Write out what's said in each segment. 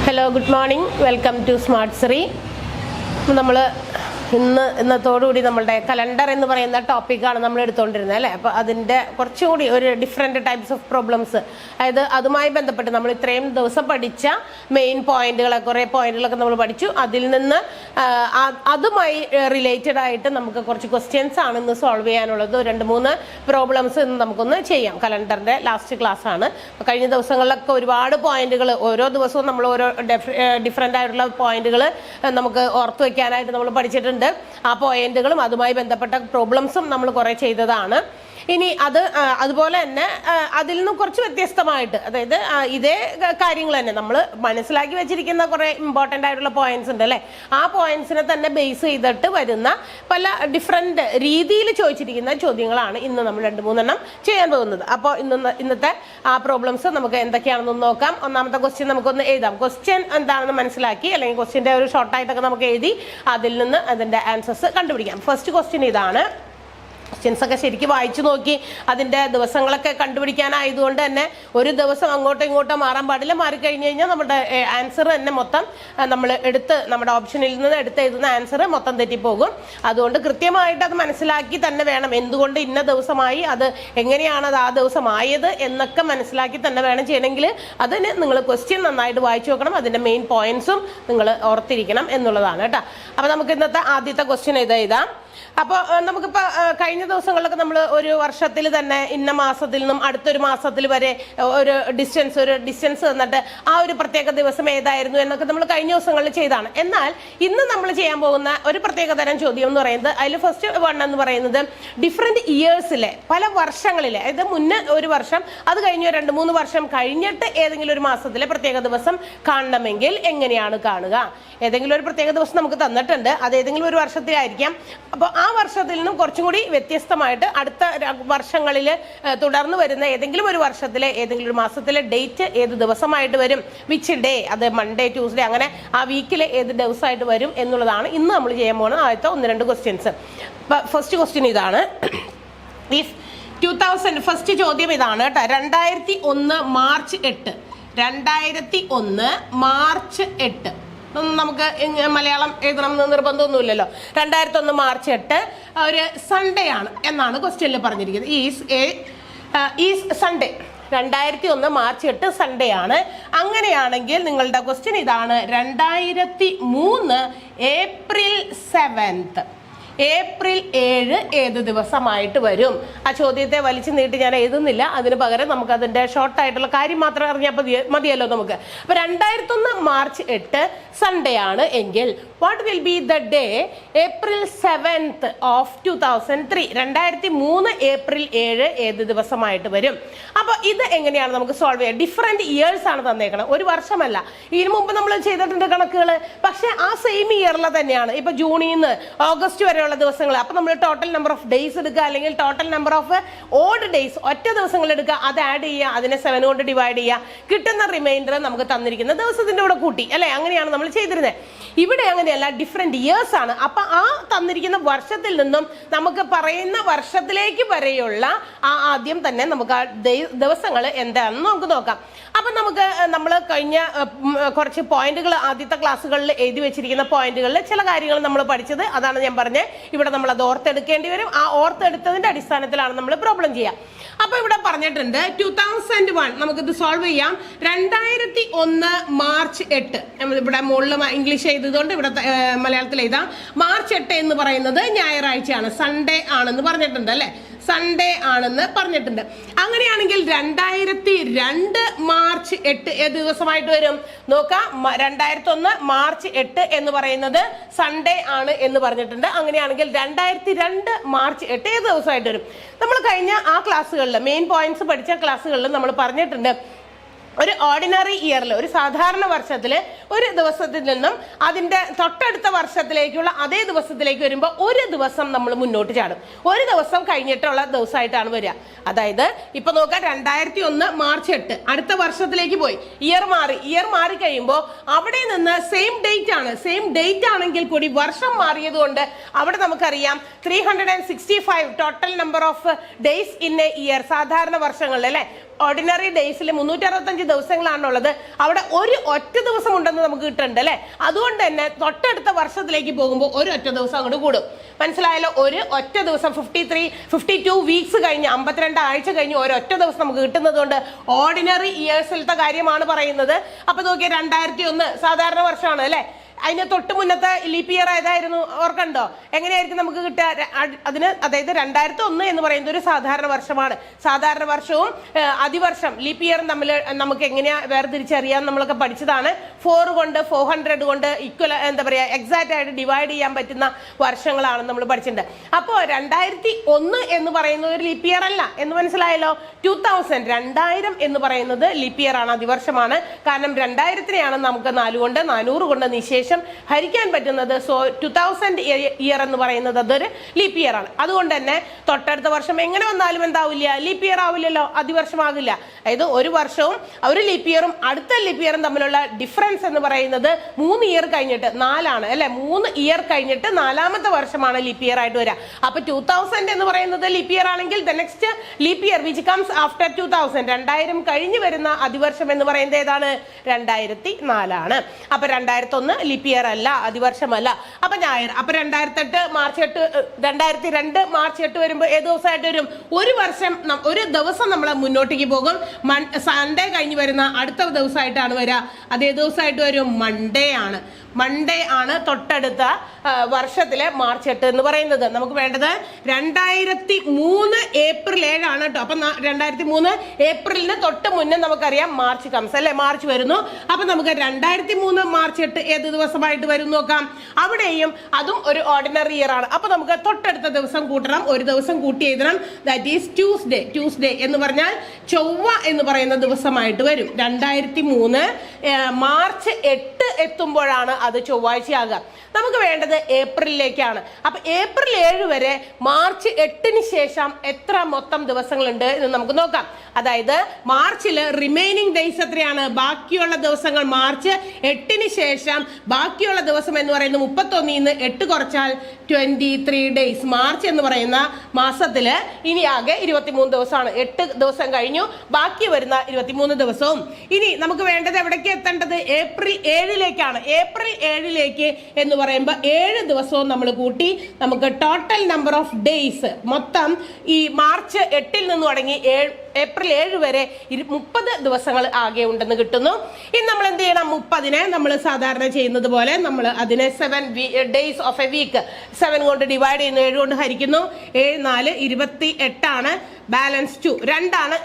Hello, good morning. Welcome to smart Shri. നമ്മൾ ഇന്നത്തോടുകൂടി നമ്മളുടെ കലണ്ടർ എന്ന് പറയുന്ന ടോപ്പിക്കാണ് നമ്മൾ എടുത്തുകൊണ്ടിരുന്നത് അല്ലേ. അപ്പോൾ അതിൻ്റെ കുറച്ചുകൂടി ഒരു ഡിഫറെൻറ്റ് ടൈപ്സ് ഓഫ് പ്രോബ്ലംസ്, അതായത് അതുമായി ബന്ധപ്പെട്ട് നമ്മൾ ഇത്രയും ദിവസം പഠിച്ച മെയിൻ പോയിന്റുകളെ കുറേ പോയിന്റുകളൊക്കെ നമ്മൾ പഠിച്ചു. അതിൽ നിന്ന് അതുമായി റിലേറ്റഡ് ആയിട്ട് നമുക്ക് കുറച്ച് ക്വസ്റ്റ്യൻസ് ആണ് ഇന്ന് സോൾവ് ചെയ്യാനുള്ളത്. 2-3 പ്രോബ്ലംസ് ഇന്ന് നമുക്കൊന്ന് ചെയ്യാം. കലണ്ടറിൻ്റെ ലാസ്റ്റ് ക്ലാസ് ആണ്. കഴിഞ്ഞ ദിവസങ്ങളിലൊക്കെ ഒരുപാട് പോയിന്റുകൾ, ഓരോ ദിവസവും നമ്മൾ ഓരോ ഡിഫറെൻ്റ് ആയിട്ടുള്ള പോയിന്റുകൾ നമുക്ക് ഓർത്ത് വയ്ക്കാനായിട്ട് നമ്മൾ പഠിച്ചിട്ടുണ്ട്. ആ പോയിന്റുകളും അതുമായി ബന്ധപ്പെട്ട പ്രോബ്ലംസും നമ്മൾ കുറേ ചെയ്തതാണ്. ഇനി അതുപോലെ തന്നെ അതിൽ നിന്നും കുറച്ച് വ്യത്യസ്തമായിട്ട്, അതായത് ഇതേ കാര്യങ്ങൾ തന്നെ നമ്മൾ മനസ്സിലാക്കി വെച്ചിരിക്കുന്ന കുറേ ഇമ്പോർട്ടൻ്റ് ആയിട്ടുള്ള പോയിന്റ്സ് ഉണ്ട് അല്ലേ. ആ പോയിന്റ്സിനെ തന്നെ ബേസ് ചെയ്തിട്ട് വരുന്ന പല ഡിഫറെൻറ്റ് രീതിയിൽ ചോദിച്ചിരിക്കുന്ന ചോദ്യങ്ങളാണ് ഇന്ന് നമ്മൾ 2-3 ചെയ്യാൻ പോകുന്നത്. അപ്പോൾ ഇന്നത്തെ ആ പ്രോബ്ലംസ് നമുക്ക് എന്തൊക്കെയാണെന്ന് നോക്കാം. ഒന്നാമത്തെ ക്വസ്റ്റ്യൻ നമുക്കൊന്ന് എഴുതാം. ക്വസ്റ്റ്യൻ എന്താണെന്ന് മനസ്സിലാക്കി, അല്ലെങ്കിൽ ക്വസ്റ്റ്യൻ്റെ ഒരു ഷോർട്ടായിട്ടൊക്കെ നമുക്ക് എഴുതി അതിൽ നിന്ന് അതിൻ്റെ ആൻസേഴ്സ് കണ്ടുപിടിക്കാം. ഫസ്റ്റ് ക്വസ്റ്റ്യൻ ഇതാണ്. ക്വസ്റ്റ്യൻസ് ഒക്കെ ശരിക്കും വായിച്ചു നോക്കി അതിൻ്റെ ദിവസങ്ങളൊക്കെ കണ്ടുപിടിക്കാനായതുകൊണ്ട് തന്നെ ഒരു ദിവസം അങ്ങോട്ടോ ഇങ്ങോട്ടോ മാറാൻ പാടില്ല. മാറിക്കഴിഞ്ഞ് കഴിഞ്ഞാൽ നമ്മുടെ ആൻസർ തന്നെ മൊത്തം നമ്മുടെ ഓപ്ഷനിൽ നിന്ന് എഴുതുന്ന ആൻസർ മൊത്തം തെറ്റിപ്പോകും. അതുകൊണ്ട് കൃത്യമായിട്ട് അത് മനസ്സിലാക്കി തന്നെ വേണം, എന്തുകൊണ്ട് ഇന്ന ദിവസമായി, അത് എങ്ങനെയാണ് അത് ആ ദിവസമായത് എന്നൊക്കെ മനസ്സിലാക്കി തന്നെ വേണം ചെയ്യണമെങ്കിൽ. അതിന് നിങ്ങൾ ക്വസ്റ്റ്യൻ നന്നായിട്ട് വായിച്ചു നോക്കണം, അതിൻ്റെ മെയിൻ പോയിന്റ്സും നിങ്ങൾ ഓർത്തിരിക്കണം എന്നുള്ളതാണ് കേട്ടോ. അപ്പോൾ നമുക്ക് ഇന്നത്തെ ആദ്യത്തെ ക്വസ്റ്റ്യൻ എഴുതാം. അപ്പോൾ നമുക്കിപ്പോൾ കഴിഞ്ഞ ദിവസങ്ങളിലൊക്കെ നമ്മൾ ഒരു വർഷത്തിൽ തന്നെ ഇന്ന മാസത്തിൽ നിന്നും അടുത്തൊരു മാസത്തിൽ വരെ ഒരു ഡിസ്റ്റൻസ് തന്നിട്ട് ആ ഒരു പ്രത്യേക ദിവസം ഏതായിരുന്നു എന്നൊക്കെ നമ്മൾ കഴിഞ്ഞ ദിവസങ്ങളിൽ ചെയ്താണ്. എന്നാൽ ഇന്ന് നമ്മൾ ചെയ്യാൻ പോകുന്ന ഒരു പ്രത്യേക തരം ചോദ്യം എന്ന് പറയുന്നത്, അതിൽ ഫസ്റ്റ് വൺ എന്ന് പറയുന്നത് ഡിഫറെൻറ്റ് ഇയേഴ്സിലെ പല വർഷങ്ങളിലെ, അതായത് മുന്നേ ഒരു വർഷം, അത് കഴിഞ്ഞ് 2-3 വർഷം കഴിഞ്ഞിട്ട് ഏതെങ്കിലും ഒരു മാസത്തിലെ പ്രത്യേക ദിവസം കാണണമെങ്കിൽ എങ്ങനെയാണ് കാണുക. ഏതെങ്കിലും ഒരു പ്രത്യേക ദിവസം നമുക്ക് തന്നിട്ടുണ്ട്, അത് ഏതെങ്കിലും ഒരു വർഷത്തിലായിരിക്കാം. അപ്പോൾ ആ വർഷത്തിൽ നിന്നും കുറച്ചും കൂടി വ്യത്യസ്തമായിട്ട് അടുത്ത വർഷങ്ങളിൽ തുടർന്ന് വരുന്ന ഏതെങ്കിലും ഒരു വർഷത്തിലെ ഏതെങ്കിലും ഒരു മാസത്തിലെ ഡേറ്റ് ഏത് ദിവസമായിട്ട് വരും, വിച്ച് ഡേ, അത് മൺഡേ, ട്യൂസ്ഡേ, അങ്ങനെ ആ വീക്കിലെ ഏത് ദിവസമായിട്ട് വരും എന്നുള്ളതാണ് ഇന്ന് നമ്മൾ ചെയ്യാൻ പോകുന്ന ആദ്യത്തെ 1-2 ക്വസ്റ്റ്യൻസ്. ഫസ്റ്റ് ക്വസ്റ്റ്യൻ ഇതാണ്. ഫസ്റ്റ് ചോദ്യം ഇതാണ് കേട്ടോ. 2001 മാർച്ച് 8. 2001 മാർച്ച് 8. നമുക്ക് മലയാളം എഴുതണം എന്ന് നിർബന്ധമൊന്നുമില്ലല്ലോ. 2001 മാർച്ച് 8 ഒരു സൺഡേ ആണ് എന്നാണ് ക്വസ്റ്റ്യനിൽ പറഞ്ഞിരിക്കുന്നത്. Is Sunday. 2001 മാർച്ച് 8 സൺഡേ ആണ്. അങ്ങനെയാണെങ്കിൽ നിങ്ങളുടെ ക്വസ്റ്റ്യൻ ഇതാണ്. 2003 ഏപ്രിൽ 7. ഏപ്രിൽ 7 ഏത് ദിവസമായിട്ട് വരും? ആ ചോദ്യത്തെ വലിച്ചു നീട്ടി ഞാൻ എഴുതുന്നില്ല. അതിന് പകരം നമുക്ക് അതിൻ്റെ ഷോർട്ടായിട്ടുള്ള കാര്യം മാത്രം അറിഞ്ഞാൽ മതിയല്ലോ നമുക്ക്. അപ്പോൾ 2001 മാർച്ച് 8 സൺഡേ ആണ് എങ്കിൽ what will be the day April 7th of 2003? 2003 April 7 ഏത് ദിവസമായിട്ട് വരും? അപ്പോൾ ഇത് എങ്ങനെയാണ് നമുക്ക് സോൾവ് ചെയ്യുക? ഡിഫറെൻറ്റ് ഇയേഴ്സ് ആണ് തന്നേക്കണം, ഒരു വർഷമല്ല. ഇതിനു മുമ്പ് നമ്മൾ ചെയ്തിട്ടുണ്ട് കണക്കുകൾ, പക്ഷേ ആ സെയിം ഇയറിലെ തന്നെയാണ്. ഇപ്പോൾ ജൂണിൽ നിന്ന് ഓഗസ്റ്റ് വരെയുള്ള ദിവസങ്ങൾ. അപ്പോൾ നമ്മൾ ടോട്ടൽ നമ്പർ ഓഫ് ഡേയ്സ് എടുക്കുക, അല്ലെങ്കിൽ total number of odd days, ഒറ്റ ദിവസങ്ങൾ എടുക്കുക, അത് ആഡ് ചെയ്യുക, അതിനെ 7 കൊണ്ട് ഡിവൈഡ് ചെയ്യുക, കിട്ടുന്ന റിമൈൻഡർ നമുക്ക് തന്നിരിക്കുന്ന ദിവസത്തിൻ്റെ കൂടെ കൂട്ടി, അല്ലേ? അങ്ങനെയാണ് നമ്മൾ ചെയ്തിരുന്നത്. ഇവിടെ അങ്ങനെയല്ല, ഡിഫറെൻറ്റ് ഇയേഴ്സ് ആണ്. അപ്പം ആ തന്നിരിക്കുന്ന വർഷത്തിൽ നിന്നും നമുക്ക് പറയുന്ന വർഷത്തിലേക്ക് വരെയുള്ള ആദ്യം തന്നെ നമുക്ക് ആ ദിവസങ്ങൾ എന്താണെന്ന് നമുക്ക് നോക്കാം. അപ്പം നമ്മൾ കഴിഞ്ഞ കുറച്ച് പോയിന്റുകൾ ആദ്യത്തെ ക്ലാസ്സുകളിൽ എഴുതി വെച്ചിരിക്കുന്ന പോയിന്റുകളിൽ ചില കാര്യങ്ങൾ നമ്മൾ പഠിച്ചത്, അതാണ് ഞാൻ പറഞ്ഞത്. ഇവിടെ നമ്മൾ അത് ഓർത്തെടുക്കേണ്ടി വരും. ആ ഓർത്തെടുത്തതിന്റെ അടിസ്ഥാനത്തിലാണ് നമ്മൾ പ്രോബ്ലം ചെയ്യുക. അപ്പൊ ഇവിടെ പറഞ്ഞിട്ടുണ്ട് 2001. നമുക്കിത് സോൾവ് ചെയ്യാം. 2001 മാർച്ച് 8. ഇവിടെ മുകളിൽ ഇംഗ്ലീഷ് ചെയ്തതുകൊണ്ട് ഇവിടെ മലയാളത്തിൽ എഴുതാം. മാർച്ച് 8 എന്ന് പറയുന്നത് ഞായറാഴ്ചയാണ്, സൺഡേ ആണെന്ന് പറഞ്ഞിട്ടുണ്ട് അല്ലെ. സൺഡേ ആണെന്ന് പറഞ്ഞിട്ടുണ്ട്. അങ്ങനെയാണെങ്കിൽ 2002 മാർച്ച് 8 ഏത് ദിവസമായിട്ട് വരും നോക്കാം. 2001 മാർച്ച് 8 എന്ന് പറയുന്നത് സൺഡേ ആണ് എന്ന് പറഞ്ഞിട്ടുണ്ട്. അങ്ങനെയാണെങ്കിൽ 2002 മാർച്ച് 8 ഏത് ദിവസമായിട്ട് വരും? നമ്മൾ കഴിഞ്ഞ ആ ക്ലാസ്സുകളിൽ മെയിൻ പോയിന്റ്സ് പഠിച്ച ക്ലാസ്സുകളിൽ നമ്മൾ പറഞ്ഞിട്ടുണ്ട്, ഒരു ഓർഡിനറി ഇയറിൽ, ഒരു സാധാരണ വർഷത്തിൽ ഒരു ദിവസത്തിൽ നിന്നും അതിന്റെ തൊട്ടടുത്ത വർഷത്തിലേക്കുള്ള അതേ ദിവസത്തിലേക്ക് വരുമ്പോൾ ഒരു ദിവസം നമ്മൾ മുന്നോട്ട് ചാടും. ഒരു ദിവസം കഴിഞ്ഞിട്ടുള്ള ദിവസമായിട്ടാണ് വരിക. അതായത് ഇപ്പൊ നോക്കാം, 2001 മാർച്ച് 8 അടുത്ത വർഷത്തിലേക്ക് പോയി, ഇയർ മാറി കഴിയുമ്പോൾ അവിടെ നിന്ന് സെയിം ഡേറ്റ് ആണെങ്കിൽ കൂടി വർഷം മാറിയത് കൊണ്ട് അവിടെ നമുക്കറിയാം 365 total number of days in A year. സാധാരണ വർഷങ്ങളിൽ അല്ലെ, ഓർഡിനറി ഡേയ്സിൽ 365 ദിവസങ്ങളാണുള്ളത്. അവിടെ ഒരു ഒറ്റ ദിവസം ഉണ്ടെന്ന് നമുക്ക് കിട്ടുന്നുണ്ട് അല്ലെ. അതുകൊണ്ട് തന്നെ തൊട്ടടുത്ത വർഷത്തിലേക്ക് പോകുമ്പോൾ ഒരു ഒറ്റ ദിവസം അങ്ങോട്ട് കൂടും. മനസ്സിലായല്ലോ? ഒരു ഒറ്റ ദിവസം 52 വീക്സ് കഴിഞ്ഞ് 52 ആഴ്ച കഴിഞ്ഞ് ഒരൊറ്റ ദിവസം നമുക്ക് കിട്ടുന്നത് കൊണ്ട് ഓർഡിനറി ഇയേഴ്സിലത്തെ കാര്യമാണ് പറയുന്നത്. അപ്പൊ നോക്കിയാൽ 2001 സാധാരണ വർഷമാണ് അല്ലെ. അതിന് തൊട്ട് മുന്നത്തെ ലീപ് ഇയർ ഏതായിരുന്നു ഓർക്കണ്ടോ? എങ്ങനെയായിരിക്കും നമുക്ക് കിട്ടുക അതിന്? അതായത് 2001 എന്ന് പറയുന്നത് ഒരു സാധാരണ വർഷമാണ്. സാധാരണ വർഷവും അതിവർഷം ലീപ് ഇയറും തമ്മിൽ നമുക്ക് എങ്ങനെയാ വേർതിരിച്ചറിയാൻ നമ്മളൊക്കെ പഠിച്ചതാണ്. 4 കൊണ്ട് 400 കൊണ്ട് ഈക്വൽ എന്താ പറയാ എക്സാക്റ്റ് ആയിട്ട് ഡിവൈഡ് ചെയ്യാൻ പറ്റുന്ന വർഷങ്ങളാണ് നമ്മൾ പഠിച്ചിട്ടുണ്ട്. അപ്പോൾ 2001 എന്ന് പറയുന്നത് ഒരു ലീപ് ഇയർ അല്ല എന്ന് മനസ്സിലായല്ലോ. 2000 എന്ന് പറയുന്നത് ലീപ് ഇയർ ആണ്, അതിവർഷമാണ്. കാരണം 2000-നെയാണ് നമുക്ക് 4 കൊണ്ട് 400 കൊണ്ട് നിശേഷം ഹരിക്കാൻ പറ്റുന്നത്. സോ 2000 ഇയർ എന്ന് പറയുന്നത് അതൊരു ലീപ് ഇയർ ആണ്. അതുകൊണ്ട് തന്നെ തൊട്ടടുത്ത വർഷം എങ്ങനെ വന്നാലും എന്താവില്ല, ലീപ് ഇയർ ആവില്ലല്ലോ, അതിവർഷമാകില്ല. അതായത് ഒരു വർഷവും ഒരു ലീപ് ഇയറും അടുത്ത ലീപ് ഇയറും തമ്മിലുള്ള ഡിഫറൻസ് എന്ന് പറയുന്നത് 3 ഇയർ കഴിഞ്ഞിട്ട് 4 അല്ലെ. 3 ഇയർ കഴിഞ്ഞിട്ട് 4ാമത്തെ വർഷമാണ് ലീപ് ഇയർ ആയിട്ട് വരിക. അപ്പൊ 2000 എന്ന് പറയുന്നത് ലീപ് ഇയർ ആണെങ്കിൽ the next leap year which comes after 2000 2000 കഴിഞ്ഞ് വരുന്ന അതിവർഷം എന്ന് പറയുന്നത് ഏതാണ്? 2004 ആണ്. അപ്പൊ 2001 ലീപ് ഇയർ അല്ല, അതിവർഷമല്ല. അപ്പൊ ഞായർ. അപ്പൊ 2002 മാർച്ച് 8 വരുമ്പോൾ ഏത് ദിവസമായിട്ട് വരും? ഒരു വർഷം ഒരു ദിവസം നമ്മൾ മുന്നോട്ടേക്ക് പോകും. സൺഡേ കഴിഞ്ഞ് വരുന്ന അടുത്ത ദിവസമായിട്ടാണ് വരിക. അതേ ദിവസമായിട്ട് വരും മൺഡേ ആണ് തൊട്ടടുത്ത വർഷത്തിലെ മാർച്ച് 8 എന്ന് പറയുന്നത്. നമുക്ക് വേണ്ടത് 2003 ഏപ്രിൽ 7 ആണ് കേട്ടോ. അപ്പൊ 2003 ഏപ്രിലിന് തൊട്ട് മുന്നേ നമുക്കറിയാം മാർച്ച് കംസ് അല്ലെ, മാർച്ച് വരുന്നു. അപ്പൊ നമുക്ക് 2003 മാർച്ച് 8 ഏത് ദിവസമായിട്ട് വരും നോക്കാം. അവിടെയും അതും ഒരു ഓർഡിനറി ഇയർ ആണ്. അപ്പൊ നമുക്ക് തൊട്ടടുത്ത ദിവസം കൂട്ടണം, ഒരു ദിവസം കൂട്ടി എഴുതണം. ദാറ്റ് ഈസ് ട്യൂസ്ഡേ എന്ന് പറഞ്ഞാൽ ചൊവ്വ എന്ന് പറയുന്ന ദിവസമായിട്ട് വരും. 2003 മാർച്ച് 8 എത്തുമ്പോഴാണ് അത് ചൊവ്വാഴ്ചയാകുക. നമുക്ക് വേണ്ടത് ഏപ്രിലിലേക്കാണ്. അപ്പൊ ഏപ്രിൽ 7 വരെ മാർച്ച് 8-ന് ശേഷം എത്ര മൊത്തം ദിവസങ്ങളുണ്ട് എന്ന് നമുക്ക് നോക്കാം. അതായത് മാർച്ചില് റിമൈനിങ് ഡേയ്സ് എത്രയാണ്? ബാക്കിയുള്ള ദിവസങ്ങൾ മാർച്ച് 8-ന് ശേഷം ബാക്കിയുള്ള ദിവസം എന്ന് പറയുന്നത് 31-ന്ന് 8 കുറച്ചാൽ 23 ഡേയ്സ്. മാർച്ച് എന്ന് പറയുന്ന മാസത്തില് ഇനി ആകെ 23 ദിവസമാണ്. 8 ദിവസം കഴിഞ്ഞു, ബാക്കി വരുന്ന 23 ദിവസവും. ഇനി നമുക്ക് വേണ്ടത് എവിടേക്ക് എത്തേണ്ടത്? ഏപ്രിൽ 7-ലേക്കാണ്. ഏപ്രിൽ 7-ലേക്ക് എന്ന് പറയുമ്പോൾ 7 ദിവസവും നമ്മൾ കൂട്ടി നമുക്ക് ടോട്ടൽ നമ്പർ ഓഫ് ഡേയ്സ് മൊത്തം ഈ മാർച്ച് 8-ൽ നിന്ന് തുടങ്ങി ഏപ്രിൽ 7 വരെ 30 ദിവസങ്ങൾ ആകെ ഉണ്ടെന്ന് കിട്ടുന്നു. ഇനി നമ്മൾ എന്ത് ചെയ്യണം? 30-നെ നമ്മൾ സാധാരണ ചെയ്യുന്നത് പോലെ നമ്മൾ അതിനെ 7 ഡേയ്സ് ഓഫ് എ വീക്ക് 7 കൊണ്ട് ഡിവൈഡ് ചെയ്യുന്നു, 7 കൊണ്ട് ഹരിക്കുന്നു. 7 4 28 ആണ്. ബാലൻസ് 2 2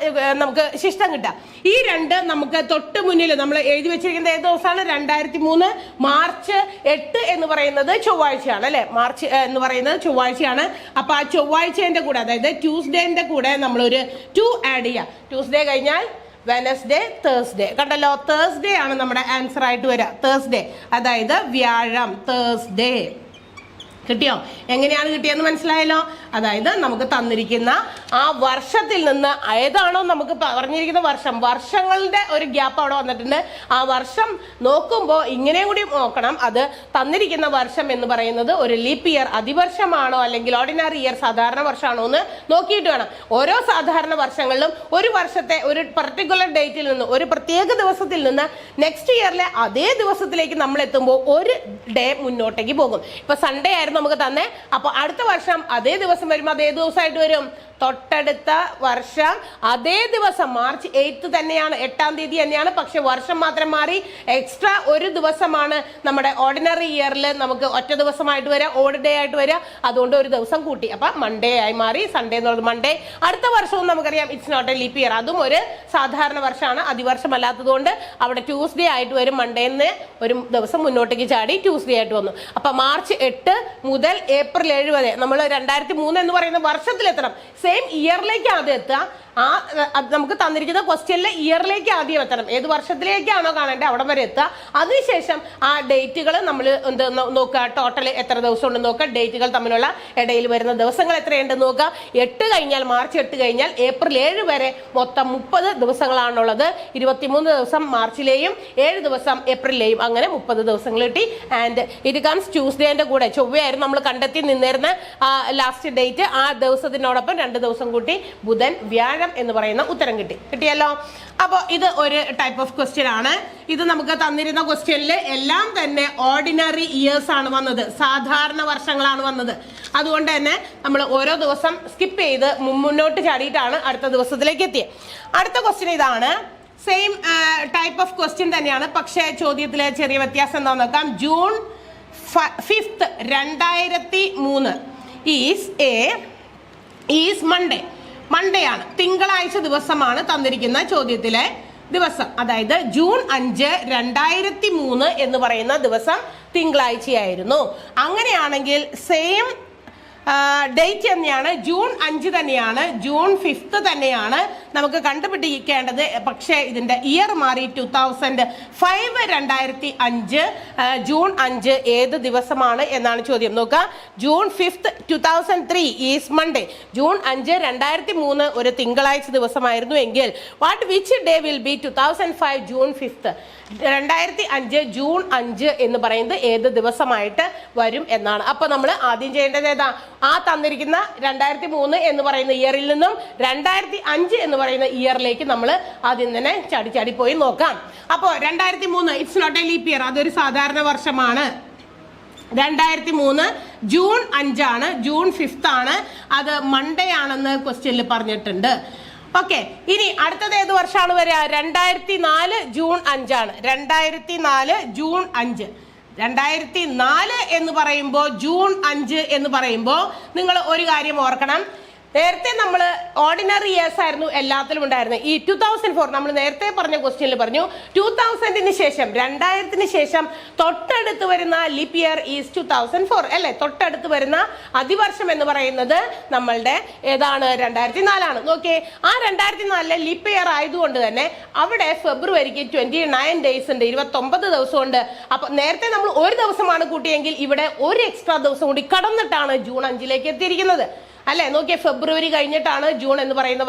നമുക്ക് ശിഷ്ടം കിട്ടുക. ഈ 2 നമുക്ക് തൊട്ട് മുന്നിൽ നമ്മൾ എഴുതി വെച്ചിരിക്കുന്നത് ഏത് ദിവസമാണ്? 2003 മാർച്ച് 8 എന്ന് പറയുന്നത് ചൊവ്വാഴ്ചയാണ് അല്ലെ. മാർച്ച് എന്ന് പറയുന്നത് ചൊവ്വാഴ്ചയാണ്. അപ്പൊ ആ ചൊവ്വാഴ്ചന്റെ കൂടെ, അതായത് ട്യൂസ്ഡേന്റെ കൂടെ നമ്മളൊരു 2 ആഡ് ചെയ്യാം. ട്യൂസ്ഡേ കഴിഞ്ഞാൽ വെനസ്ഡേ, തേഴ്സ്ഡേ. കണ്ടല്ലോ, തേഴ്സ്ഡേ ആണ് നമ്മുടെ ആൻസർ ആയിട്ട് വരിക. തേഴ്സ്ഡേ അതായത് വ്യാഴം, തേഴ്സ്ഡേ. കിട്ടിയോ? എങ്ങനെയാണ് കിട്ടിയെന്ന് മനസ്സിലായല്ലോ. അതായത് നമുക്ക് തന്നിരിക്കുന്ന ആ വർഷത്തിൽ നിന്ന് ഏതാണോ നമുക്ക് പറഞ്ഞിരിക്കുന്ന വർഷങ്ങളുടെ ഒരു ഗ്യാപ്പ് അവിടെ വന്നിട്ടുണ്ട്. ആ വർഷം നോക്കുമ്പോൾ ഇങ്ങനെയും കൂടി നോക്കണം. അത് തന്നിരിക്കുന്ന വർഷം എന്ന് പറയുന്നത് ഒരു ലീപ്പ് ഇയർ, അതിവർഷമാണോ അല്ലെങ്കിൽ ഓർഡിനറി ഇയർ, സാധാരണ വർഷമാണോ എന്ന് നോക്കിയിട്ട് വേണം. ഓരോ സാധാരണ വർഷങ്ങളിലും ഒരു വർഷത്തെ ഒരു പർട്ടിക്കുലർ ഡേറ്റിൽ നിന്ന്, ഒരു പ്രത്യേക ദിവസത്തിൽ നിന്ന് നെക്സ്റ്റ് ഇയറിലെ അതേ ദിവസത്തിലേക്ക് നമ്മൾ എത്തുമ്പോൾ ഒരു ഡേ മുന്നോട്ടേക്ക് പോകും. ഇപ്പൊ സൺഡേ ആയിരുന്നു നമുക്ക് തന്നെ. അപ്പൊ അടുത്ത വർഷം അതേ ദിവസം വരുമ്പോൾ അതേ ദിവസമായിട്ട് വരും. തൊട്ടടുത്ത വർഷം അതേ ദിവസം മാർച്ച് 8 തന്നെയാണ്, 8-ാം തീയതി തന്നെയാണ്. പക്ഷെ വർഷം മാത്രം മാറി. എക്സ്ട്രാ ഒരു ദിവസമാണ് നമ്മുടെ ഓർഡിനറി ഇയറിൽ നമുക്ക് ഒറ്റ ദിവസമായിട്ട് വരിക, ഓഡ് ഡേ ആയിട്ട് വരിക. അതുകൊണ്ട് ഒരു ദിവസം കൂട്ടി. അപ്പൊ മൺഡേ ആയി മാറി. സൺഡേ എന്നുള്ളത് മൺഡേ. അടുത്ത വർഷവും നമുക്കറിയാം it's not a leap year, അതും ഒരു സാധാരണ വർഷമാണ്, അതിവർഷമല്ലാത്തത് കൊണ്ട് അവിടെ ട്യൂസ്ഡേ ആയിട്ട് വരും. മൺഡേന്ന് ഒരു ദിവസം മുന്നോട്ടേക്ക് ചാടി ട്യൂസ്ഡേ ആയിട്ട് വന്നു. അപ്പൊ മാർച്ച് 8 മുതൽ ഏപ്രിൽ 7 വരെ നമ്മൾ 2003 എന്ന് പറയുന്ന വർഷത്തിലെത്തണം. സെയിം ഇയറിലേക്ക് ആദ്യം എത്തുക. നമുക്ക് തന്നിരിക്കുന്ന ക്വസ്റ്റ്യനിലെ ഇയറിലേക്ക് ആദ്യം എത്തണം. ഏത് വർഷത്തിലേക്കാണോ കാണേണ്ടത് അവിടെ വരെ എത്തുക. അതിനുശേഷം ആ ഡേറ്റുകൾ നമ്മൾ എന്ത് നോക്കുക, ടോട്ടൽ എത്ര ദിവസം ഉണ്ടെന്ന് നോക്കുക, ഡേറ്റുകൾ തമ്മിലുള്ള ഇടയിൽ വരുന്ന ദിവസങ്ങൾ എത്രയുണ്ടെന്ന് നോക്കുക. 8 കഴിഞ്ഞാൽ മാർച്ച് 8 കഴിഞ്ഞാൽ ഏപ്രിൽ 7 വരെ മൊത്തം 30 ദിവസങ്ങളാണുള്ളത്. 23 ദിവസം മാർച്ചിലെയും 7 ദിവസം ഏപ്രിലിലെയും, അങ്ങനെ 30 ദിവസങ്ങൾ കിട്ടി. ആൻഡ് ഇറ്റ് കംസ് ട്യൂസ്ഡേന്റെ കൂടെ, ചൊവ്വയായിരുന്നു നമ്മൾ കണ്ടെത്തി നിന്നിരുന്ന ലാസ്റ്റ് ഡേറ്റ്, ആ ദിവസത്തിനോടൊപ്പം 2 ദിവസം കൂട്ടി ബുധൻ വ്യാഴം എന്ന് പറയുന്ന ഉത്തരം കിട്ടിയല്ലോ. അപ്പോൾ ഇത് ഒരു ടൈപ്പ് ഓഫ് ക്വസ്റ്റ്യൻ ആണ്. ഇത് നമുക്ക് തന്നിരുന്ന ക്വസ്റ്റ്യനിൽ എല്ലാം തന്നെ ഓർഡിനറി ഇയേഴ്സ് ആണ് വന്നത്, സാധാരണ വർഷങ്ങളാണ് വന്നത്. അതുകൊണ്ട് തന്നെ നമ്മൾ ഓരോ ദിവസം സ്കിപ്പ് ചെയ്ത് മുന്നോട്ട് ചാടിയിട്ടാണ് അടുത്ത ദിവസത്തിലേക്ക് എത്തിയത്. അടുത്ത ക്വസ്റ്റ്യൻ ഇതാണ്, സെയിം ടൈപ്പ് ഓഫ് ക്വസ്റ്റ്യൻ തന്നെയാണ്, പക്ഷേ ചോദ്യത്തിലെ ചെറിയ വ്യത്യാസം എന്താണെന്ന് നോക്കാം. ജൂൺ 5th 2003 ഈസ് മൺഡേ ആണ്, തിങ്കളാഴ്ച ദിവസമാണ് തന്നിരിക്കുന്ന ചോദ്യത്തിലെ ദിവസം. അതായത് ജൂൺ 5, 2003 എന്ന് പറയുന്ന ദിവസം തിങ്കളാഴ്ചയായിരുന്നു. അങ്ങനെയാണെങ്കിൽ സെയിം ഡേറ്റ് തന്നെയാണ്, ജൂൺ 5 തന്നെയാണ്, ജൂൺ 5th തന്നെയാണ് നമുക്ക് കണ്ടുപിടിക്കേണ്ടത്. പക്ഷേ ഇതിന്റെ ഇയർ മാറി 2005, 2005 ജൂൺ 5 ഏത് ദിവസമാണ് എന്നാണ് ചോദ്യം. നോക്കുക, June 5th 2003 is Monday. June 5, 2003 ഒരു തിങ്കളാഴ്ച ദിവസമായിരുന്നു എങ്കിൽ which day will be 2005 June 5th? 2005 June 5 എന്ന് പറയുന്നത് ഏത് ദിവസമായിട്ട് വരും എന്നാണ്. അപ്പൊ നമ്മൾ ആദ്യം ചെയ്യേണ്ടത് ഏതാ? ആ തന്നിരിക്കുന്ന 2003 എന്ന് പറയുന്ന ഇയറിൽ നിന്നും 2005 എന്ന് പറയുന്ന ഇയറിലേക്ക് നമ്മൾ ആദ്യം തന്നെ ചാടി പോയി നോക്കാം. അപ്പോൾ 2003 it's not a leap year, അതൊരു സാധാരണ വർഷമാണ്. 2003 ജൂൺ 5 ആണ്, ജൂൺ 5th ആണ്, അത് മൺഡേ ആണെന്ന് ക്വസ്റ്റ്യനിൽ പറഞ്ഞിട്ടുണ്ട്. ഓക്കെ, ഇനി അടുത്തത് ഏത് വർഷമാണ് വരിക? 2004 ജൂൺ 5 ആണ്. 2004 ജൂൺ 5. 2004 എന്ന് പറയുമ്പോൾ ജൂൺ 5 എന്ന് പറയുമ്പോൾ നിങ്ങൾ ഒരു കാര്യം ഓർക്കണം. നേരത്തെ നമ്മൾ ഓർഡിനറി ഇയേഴ്സ് ആയിരുന്നു എല്ലാത്തിലും ഉണ്ടായിരുന്നത്. ഈ 2004 നമ്മൾ നേരത്തെ പറഞ്ഞ ക്വസ്റ്റ്യനിൽ പറഞ്ഞു 2000 ശേഷം 2000 ശേഷം തൊട്ടടുത്ത് വരുന്ന ലീപ്പ് ഇയർ ഈസ് 2004 അല്ലെ. തൊട്ടടുത്ത് വരുന്ന അതിവർഷം എന്ന് പറയുന്നത് നമ്മളുടെ ഏതാണ്? 2004 ആണ്. നോക്കിയേ, ആ 2004 ലീപ്പ് ഇയർ ആയതുകൊണ്ട് തന്നെ അവിടെ ഫെബ്രുവരിക്ക് 29 ഡേയ്സ് ഉണ്ട്, 29 ദിവസമുണ്ട്. അപ്പൊ നേരത്തെ നമ്മൾ ഒരു ദിവസമാണ് കൂട്ടിയെങ്കിൽ ഇവിടെ ഒരു എക്സ്ട്രാ ദിവസം കൂടി കടന്നിട്ടാണ് ജൂൺ 5ലേക്ക് എത്തിയിരിക്കുന്നത് അല്ലെ. നോക്കിയേ, ഫെബ്രുവരി കഴിഞ്ഞിട്ടാണ് ജൂൺ എന്ന് പറയുന്ന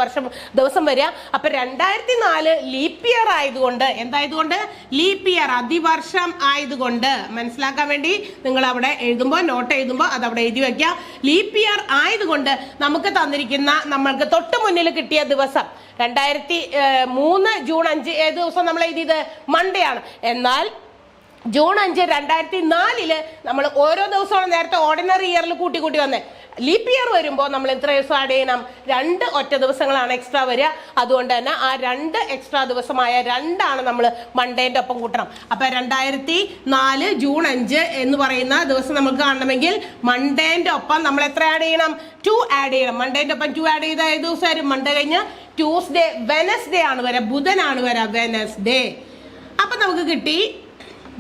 ദിവസം വരിക. അപ്പൊ 2004 ലീപ്പ് ഇയർ ആയതുകൊണ്ട്, എന്തായതുകൊണ്ട്? ലീപ്പ് ഇയർ, അതിവർഷം ആയതുകൊണ്ട്. മനസ്സിലാക്കാൻ വേണ്ടി നിങ്ങൾ അവിടെ എഴുതുമ്പോൾ, നോട്ട് എഴുതുമ്പോൾ അത് അവിടെ എഴുതി വെക്കുക. ലീപ്പ് ഇയർ ആയതുകൊണ്ട് നമുക്ക് തന്നിരിക്കുന്ന, നമ്മൾക്ക് തൊട്ട് മുന്നിൽ കിട്ടിയ ദിവസം 2003 ജൂൺ 5 ഏത് ദിവസം നമ്മൾ എഴുതിയത്? മൺഡേ ആണ്. എന്നാൽ ജൂൺ 5 2004 നമ്മൾ ഓരോ ദിവസവും നേരത്തെ ഓർഡിനറി ഇയറിൽ കൂട്ടി വന്നേ. ലീപ്പ് ഇയർ വരുമ്പോൾ നമ്മൾ എത്ര ദിവസം ആഡ് ചെയ്യണം? 2 ഒറ്റ ദിവസങ്ങളാണ് എക്സ്ട്രാ വരിക. അതുകൊണ്ട് തന്നെ ആ 2 എക്സ്ട്രാ ദിവസമായ 2 ആണ് നമ്മൾ മൺഡേന്റെ ഒപ്പം കൂട്ടണം. അപ്പൊ 2004 ജൂൺ 5 എന്ന് പറയുന്ന ദിവസം നമുക്ക് കാണണമെങ്കിൽ മൺഡേന്റെ ഒപ്പം നമ്മൾ എത്ര ആഡ് ചെയ്യണം? 2 ആഡ് ചെയ്യണം. മൺഡേന്റെ ഒപ്പം 2 ആഡ് ചെയ്ത ഏത് ദിവസമായിരുന്നു? മൺഡേ കഴിഞ്ഞ് ട്യൂസ്ഡേ, വെനസ്ഡേ ആണ് വരാ, ബുധനാണ് വരാ, വെനസ്ഡേ. അപ്പൊ നമുക്ക് കിട്ടി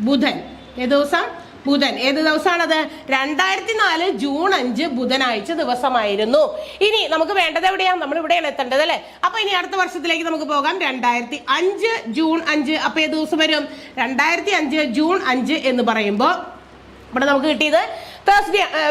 ബുധൻ. ഏത് ദിവസം? ബുധൻ. ഏത് ദിവസമാണത്? 2004 ജൂൺ 5 ബുധനാഴ്ച ദിവസമായിരുന്നു. ഇനി നമുക്ക് വേണ്ടത് എവിടെയാണ്? നമ്മൾ ഇവിടെയാണ് എത്തേണ്ടത് അല്ലെ. അപ്പൊ ഇനി അടുത്ത വർഷത്തിലേക്ക് നമുക്ക് പോകാം. 2005 ജൂൺ 5. അപ്പൊ ഏത് ദിവസം വരും? 2005 ജൂൺ 5 എന്ന് പറയുമ്പോൾ ഇവിടെ നമുക്ക് കിട്ടിയത്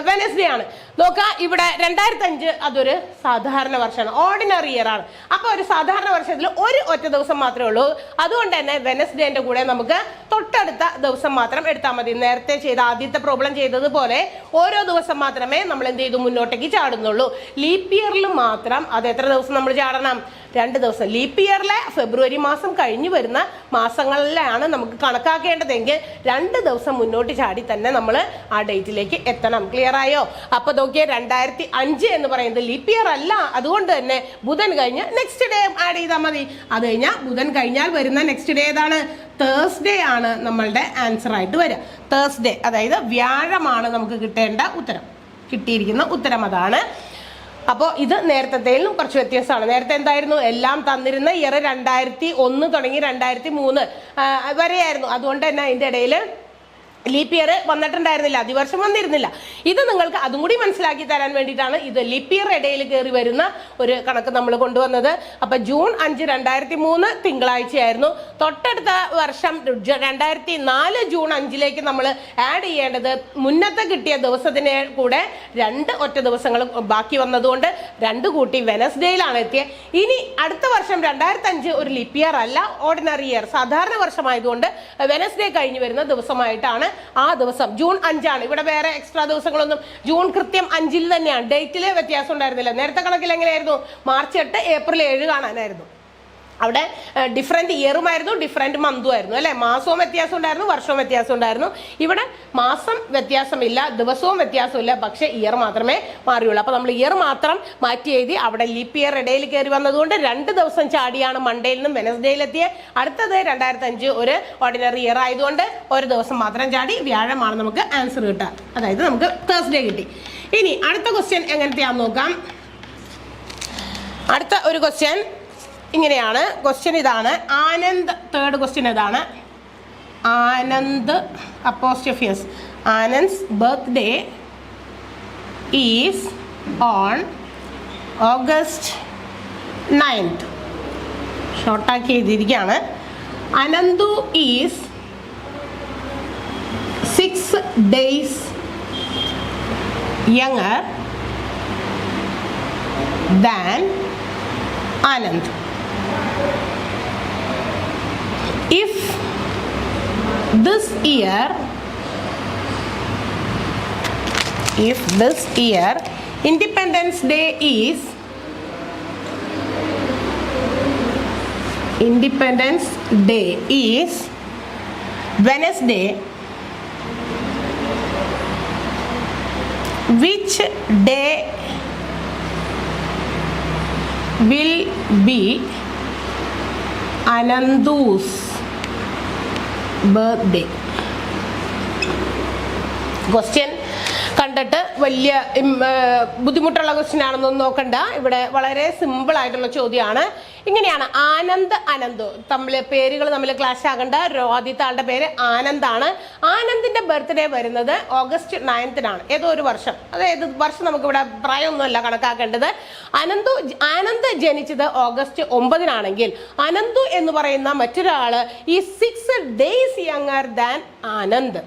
വെനസ്ഡേ ആണ്. നോക്കാം, ഇവിടെ 2005 അതൊരു സാധാരണ വർഷമാണ്, ഓർഡിനറി ഇയർ ആണ്. അപ്പൊ ഒരു സാധാരണ വർഷത്തിൽ ഒരു ഒറ്റ ദിവസം മാത്രമേ ഉള്ളൂ. അതുകൊണ്ട് തന്നെ വെനസ്ഡേന്റെ കൂടെ നമുക്ക് തൊട്ടടുത്ത ദിവസം മാത്രം എടുത്താൽ മതി. നേരത്തെ ചെയ്ത ആദ്യത്തെ പ്രോബ്ലം ചെയ്തതുപോലെ ഓരോ ദിവസം മാത്രമേ നമ്മൾ എന്ത് ചെയ്തു മുന്നോട്ടേക്ക് ചാടുന്നുള്ളൂ. ലീപ്പ് ഇയറിൽ മാത്രം അത് എത്ര ദിവസം നമ്മൾ ചാടണം? 2 ദിവസം. ലീപ്പ് ഇയറിലെ ഫെബ്രുവരി മാസം കഴിഞ്ഞു വരുന്ന മാസങ്ങളിലാണ് നമുക്ക് കണക്കാക്കേണ്ടതെങ്കിൽ 2 ദിവസം മുന്നോട്ട് ചാടി തന്നെ നമ്മൾ ആ ഡേറ്റിലേക്ക് എത്തണം. ക്ലിയർ ആയോ? അപ്പൊ നോക്കിയേ, 2005 എന്ന് പറയുന്നത് ലീപ്പ് ഇയർ അല്ല. അതുകൊണ്ട് തന്നെ ബുധൻ കഴിഞ്ഞ് നെക്സ്റ്റ് ഡേ ആഡ് ചെയ്താൽ മതി. അത് കഴിഞ്ഞാൽ ബുധൻ കഴിഞ്ഞാൽ വരുന്ന നെക്സ്റ്റ് ഡേ ഏതാണ്? തേഴ്സ്ഡേ ആണ് നമ്മളുടെ ആൻസർ ആയിട്ട് വരിക. തേഴ്സ്ഡേ, അതായത് വ്യാഴമാണ് നമുക്ക് കിട്ടേണ്ട ഉത്തരം. കിട്ടിയിരിക്കുന്ന ഉത്തരം അതാണ്. അപ്പോൾ ഇത് നേരത്തേലും കുറച്ച് വ്യത്യാസമാണ്. നേരത്തെ എന്തായിരുന്നു? എല്ലാം തന്നിരുന്ന ഇയർ 2001 തുടങ്ങി 2003 വരെയായിരുന്നു. അതുകൊണ്ട് തന്നെ അതിൻ്റെ ഇടയിൽ ലീപ്പ് ഇയർ വന്നിട്ടുണ്ടായിരുന്നില്ല, അതിവർഷം വന്നിരുന്നില്ല. ഇത് നിങ്ങൾക്ക് അതും കൂടി മനസ്സിലാക്കി തരാൻ വേണ്ടിയിട്ടാണ് ഇത് ലീപ്പ് ഇയർ ഇടയിൽ കയറി വരുന്ന ഒരു കണക്ക് നമ്മൾ കൊണ്ടുവന്നത്. അപ്പൊ ജൂൺ 5, 2003 തിങ്കളാഴ്ചയായിരുന്നു. തൊട്ടടുത്ത വർഷം 2004 ജൂൺ 5 നമ്മൾ ആഡ് ചെയ്യേണ്ടത് മുന്നത്തെ കിട്ടിയ ദിവസത്തിന് കൂടെ 2 ഒറ്റ ദിവസങ്ങൾ ബാക്കി വന്നതുകൊണ്ട് 2 കൂട്ടി വെനസ്ഡേയിലാണ് എത്തിയത്. ഇനി അടുത്ത വർഷം 2005 ഒരു ലീപ്പ് ഇയർ അല്ല, ഓർഡിനറി ഇയർ, സാധാരണ വർഷമായതുകൊണ്ട് വെനസ്ഡേ കഴിഞ്ഞ് വരുന്ന ദിവസമായിട്ടാണ് ആ ദിവസം. ജൂൺ 5 ഇവിടെ വേറെ എക്സ്ട്രാ ദിവസങ്ങളൊന്നും, ജൂൺ കൃത്യം 5 തന്നെയാണ്. ഡേറ്റില് വ്യത്യാസം ഉണ്ടായിരുന്നില്ല. നേരത്തെ കണക്കിൽ എങ്ങനെയായിരുന്നു? March 8, April 7 കാണാനായിരുന്നു. അവിടെ ഡിഫറെന്റ് ഇയറുമായിരുന്നു, ഡിഫറെന്റ് മന്തും ആയിരുന്നു അല്ലെ. മാസവും വ്യത്യാസം ഉണ്ടായിരുന്നു, വർഷവും വ്യത്യാസം ഉണ്ടായിരുന്നു. ഇവിടെ മാസം വ്യത്യാസമില്ല, ദിവസവും വ്യത്യാസമില്ല, പക്ഷെ ഇയർ മാത്രമേ മാറിയുള്ളൂ. അപ്പൊ നമ്മൾ ഇയർ മാത്രം മാറ്റി എഴുതി. അവിടെ ലീപ്പ് ഇയർ ഇടയിൽ കയറി വന്നതുകൊണ്ട് 2 ദിവസം ചാടിയാണ് മൺഡേയിൽ നിന്നും വെനസ്ഡേയിലെത്തിയത്. അടുത്തത് 2005 ഒരു ഓർഡിനറി ഇയർ ആയതുകൊണ്ട് 1 ദിവസം മാത്രം ചാടി. വ്യാഴമാണ് നമുക്ക് ആൻസർ കിട്ടുക, അതായത് നമുക്ക് തേഴ്സ്ഡേ കിട്ടി. ഇനി അടുത്ത ക്വസ്റ്റ്യൻ എങ്ങനത്തെയാന്ന് നോക്കാം. അടുത്ത ഒരു ക്വസ്റ്റ്യൻ ഇങ്ങനെയാണ്. ക്വസ്റ്റ്യൻ ഇതാണ്. ആനന്ദ്, തേർഡ് ക്വസ്റ്റ്യൻ ഇതാണ്. Anand apostrophes, Anand's birthday is on August 9th. ഷോർട്ടാക്കി എഴുതിയിരിക്കുകയാണ്. Ananthu is 6 days younger than Anand. If this year Independence Day is Wednesday, which day will be Anandu's birthday? Question കണ്ടിട്ട് വലിയ ബുദ്ധിമുട്ടുള്ള ക്വസ്റ്റ്യൻ ആണെന്നൊന്നും നോക്കണ്ട. ഇവിടെ വളരെ സിമ്പിൾ ആയിട്ടുള്ള ചോദ്യമാണ്. ഇങ്ങനെയാണ്. ആനന്ദ്, അനന്തു തമ്മിൽ പേരുകൾ തമ്മിൽ ക്ലാഷ് ആകേണ്ട. ആദ്യത്തെ ആളുടെ പേര് ആനന്ദാണ്. ആനന്ദിന്റെ ബർത്ത്ഡേ വരുന്നത് ഓഗസ്റ്റ് 9th ഏതോ ഒരു വർഷം. അതായത് വർഷം നമുക്ക് ഇവിടെ പ്രായമൊന്നുമല്ല കണക്കാക്കേണ്ടത്. ആനന്ദ് ജനിച്ചത് ഓഗസ്റ്റ് 9 അനന്തു എന്ന് പറയുന്ന മറ്റൊരാള് ഈ 6 days younger than Anand.